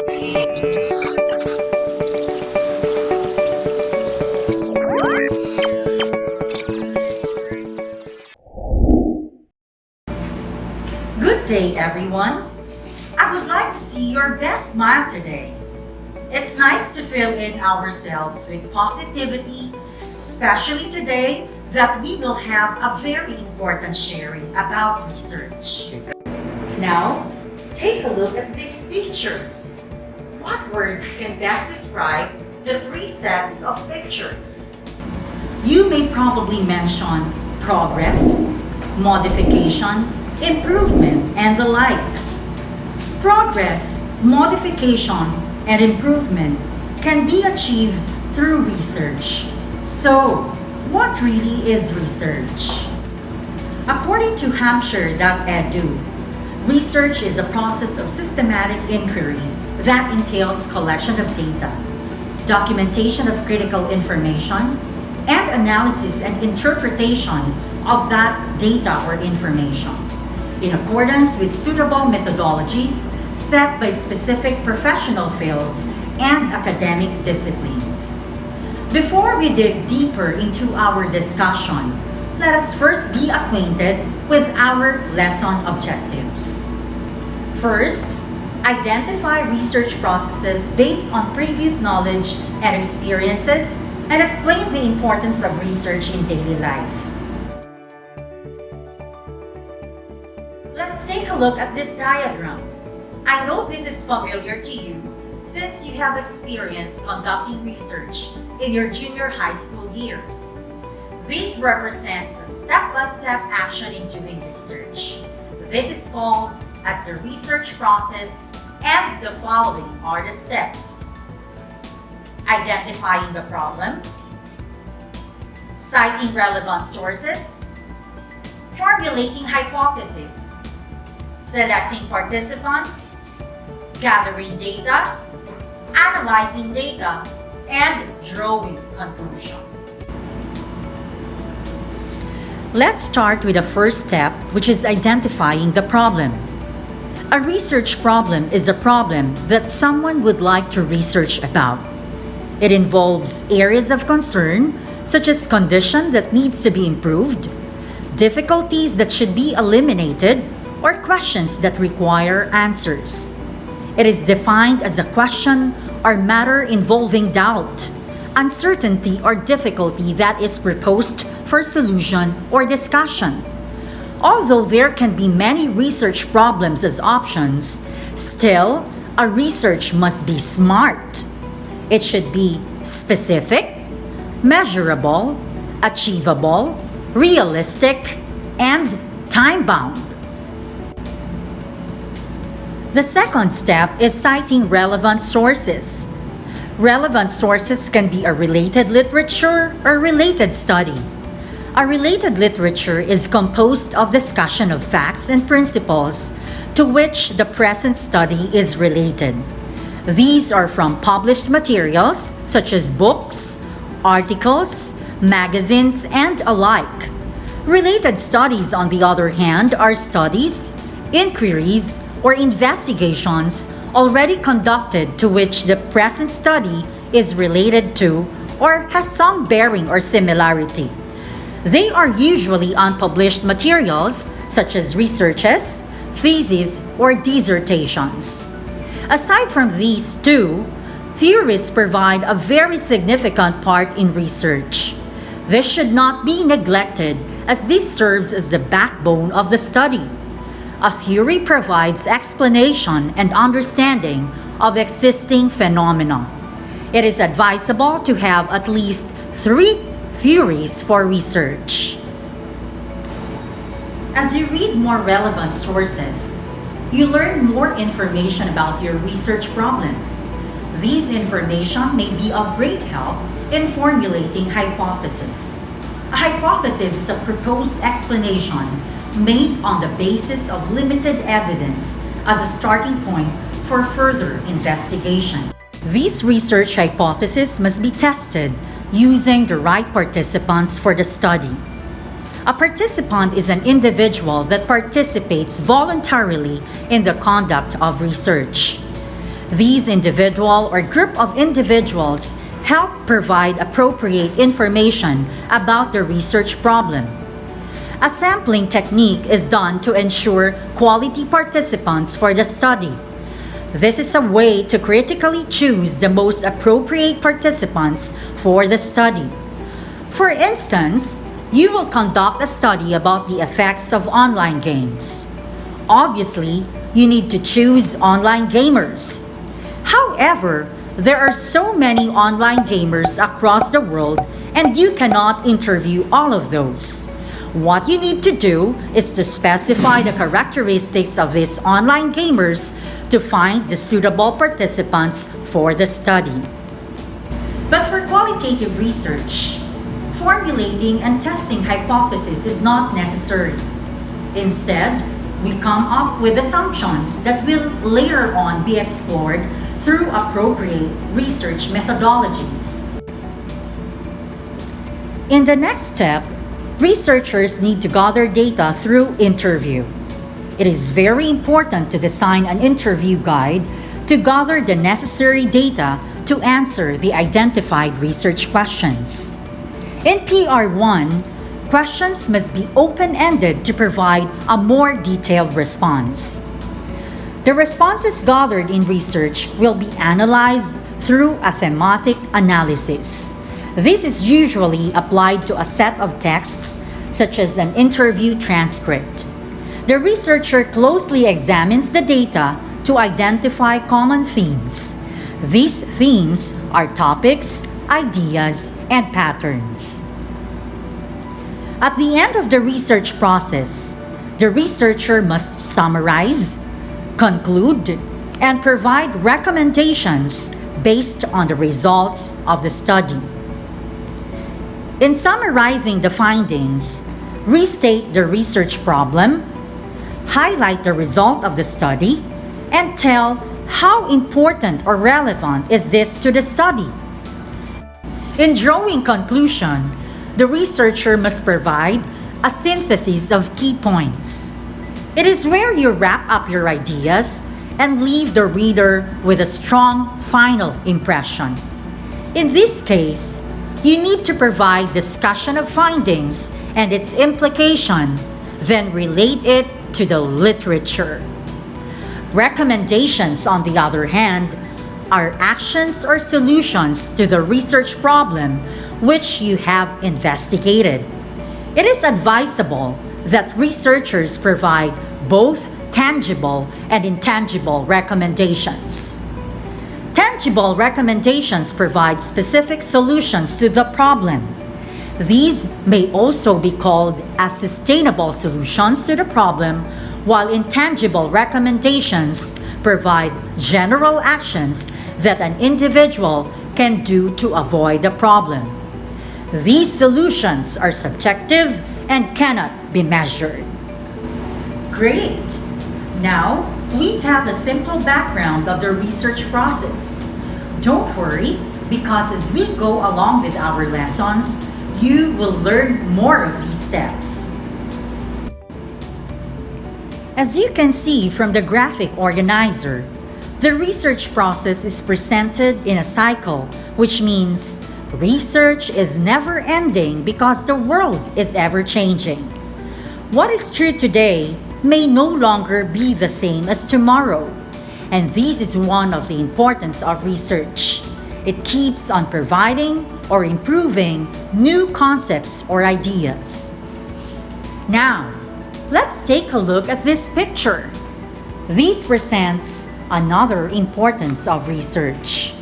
Good day, everyone. I would like to see your best smile today. It's nice to fill in ourselves with positivity, especially today that we will have a very important sharing about research. Now, take a look at these pictures. What words can best describe the three sets of pictures? You may probably mention progress, modification, improvement, and the like. Progress, modification, and improvement can be achieved through research. So, what really is research? According to Hampshire.edu, research is a process of systematic inquiry that entails collection of data, documentation of critical information, and analysis and interpretation of that data or information in accordance with suitable methodologies set by specific professional fields and academic disciplines. Before we dig deeper into our discussion, let us first be acquainted with our lesson objectives. First, identify research processes based on previous knowledge and experiences and explain the importance of research in daily life. Let's take a look at this diagram. I know this is familiar to you since you have experience conducting research in your junior high school years. This represents a step-by-step action in doing research. This is called as the research process, and the following are the steps. Identifying the problem, citing relevant sources, formulating hypotheses, selecting participants, gathering data, analyzing data, and drawing conclusion. Let's start with the first step, which is identifying the problem. A research problem is a problem that someone would like to research about. It involves areas of concern, such as condition that needs to be improved, difficulties that should be eliminated, or questions that require answers. It is defined as a question or matter involving doubt, uncertainty, or difficulty that is proposed for solution or discussion. Although there can be many research problems as options, still, a research must be SMART. It should be specific, measurable, achievable, realistic, and time-bound. The second step is citing relevant sources. Relevant sources can be a related literature or related study. A related literature is composed of discussion of facts and principles to which the present study is related. These are from published materials such as books, articles, magazines, and alike. Related studies, on the other hand, are studies, inquiries, or investigations already conducted to which the present study is related to or has some bearing or similarity. They are usually unpublished materials such as researches, theses, or dissertations. Aside from these two, theories provide a very significant part in research. This should not be neglected as this serves as the backbone of the study. A theory provides explanation and understanding of existing phenomena. It is advisable to have at least 3 theories for research. As you read more relevant sources, you learn more information about your research problem. These information may be of great help in formulating hypotheses. A hypothesis is a proposed explanation made on the basis of limited evidence as a starting point for further investigation. These research hypotheses must be tested using the right participants for the study. A participant is an individual that participates voluntarily in the conduct of research. These individual or group of individuals help provide appropriate information about the research problem. A sampling technique is done to ensure quality participants for the study. This is a way to critically choose the most appropriate participants for the study. For instance, you will conduct a study about the effects of online games. Obviously, you need to choose online gamers. However, there are so many online gamers across the world and you cannot interview all of those. What you need to do is to specify the characteristics of these online gamers to find the suitable participants for the study. But for qualitative research, formulating and testing hypotheses is not necessary. Instead, we come up with assumptions that will later on be explored through appropriate research methodologies. In the next step, researchers need to gather data through interview. It is very important to design an interview guide to gather the necessary data to answer the identified research questions. In PR1, questions must be open-ended to provide a more detailed response. The responses gathered in research will be analyzed through a thematic analysis. This is usually applied to a set of texts, such as an interview transcript. The researcher closely examines the data to identify common themes. These themes are topics, ideas, and patterns. At the end of the research process, the researcher must summarize, conclude, and provide recommendations based on the results of the study. In summarizing the findings, restate the research problem, highlight the result of the study, and tell how important or relevant is this to the study. In drawing conclusion, the researcher must provide a synthesis of key points. It is where you wrap up your ideas and leave the reader with a strong final impression. In this case, you need to provide discussion of findings and its implication, then relate it to the literature. Recommendations, on the other hand, are actions or solutions to the research problem which you have investigated. It is advisable that researchers provide both tangible and intangible recommendations. Tangible recommendations provide specific solutions to the problem. These may also be called as sustainable solutions to the problem, while intangible recommendations provide general actions that an individual can do to avoid the problem. These solutions are subjective and cannot be measured. Great! Now, we have a simple background of the research process. Don't worry, because as we go along with our lessons, you will learn more of these steps. As you can see from the graphic organizer, the research process is presented in a cycle, which means research is never ending because the world is ever changing. What is true today may no longer be the same as tomorrow. And this is one of the importance of research. It keeps on providing or improving new concepts or ideas. Now, let's take a look at this picture. This presents another importance of research.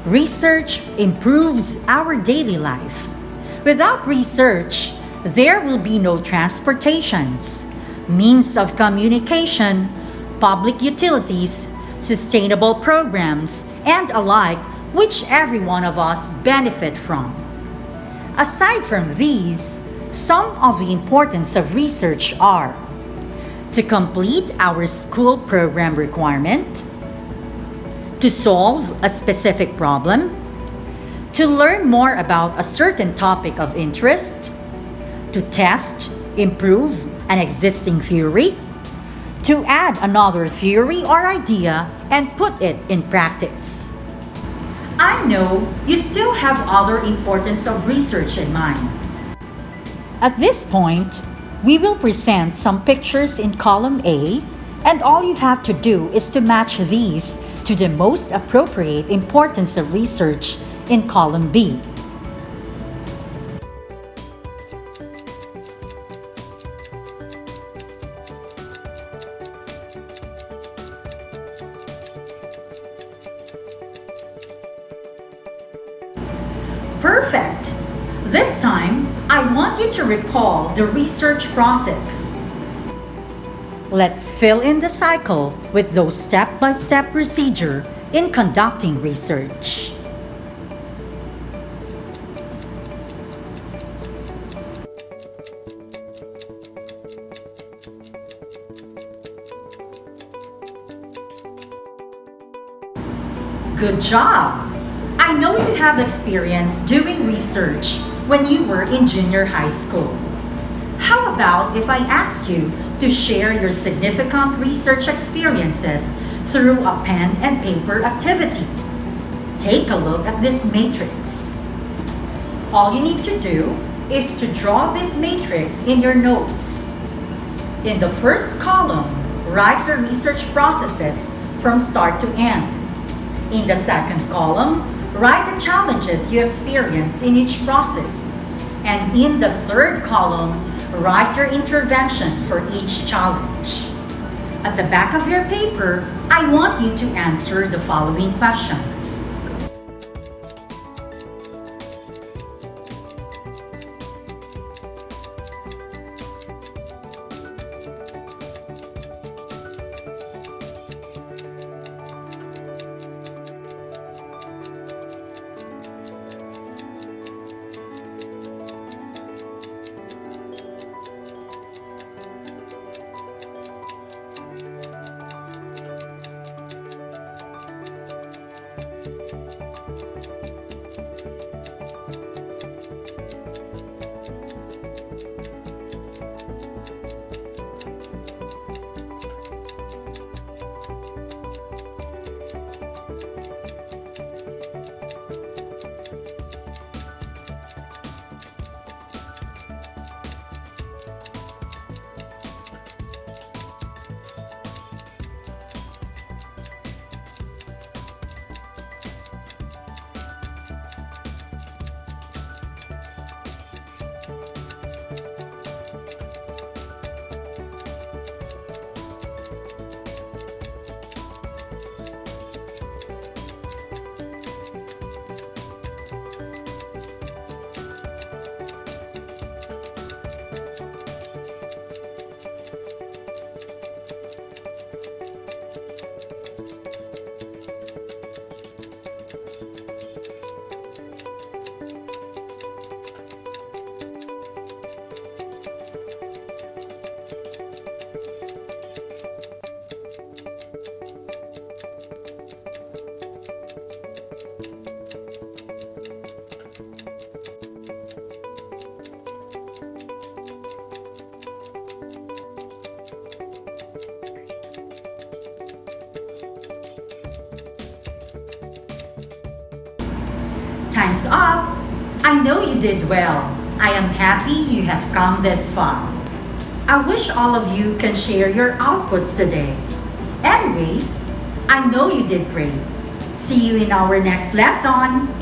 Research improves our daily life. Without research, there will be no transportations, means of communication, public utilities, sustainable programs, and alike, which every one of us benefit from. Aside from these, some of the importance of research are to complete our school program requirement, to solve a specific problem, to learn more about a certain topic of interest, to test, improve an existing theory, to add another theory or idea and put it in practice. I know you still have other importance of research in mind. At this point, we will present some pictures in column A, and all you have to do is to match these to the most appropriate importance of research in column B. Perfect! This time, I want you to recall the research process. Let's fill in the cycle with those step-by-step procedure in conducting research. Good job! I know you have experience doing research when you were in junior high school. How about if I ask you to share your significant research experiences through a pen and paper activity? Take a look at this matrix. All you need to do is to draw this matrix in your notes. In the first column, write the research processes from start to end. In the second column, write the challenges you experienced in each process. And in the third column, write your intervention for each challenge. At the back of your paper, I want you to answer the following questions. Time's up! I know you did well. I am happy you have come this far. I wish all of you can share your outputs today. Anyways, I know you did great. See you in our next lesson.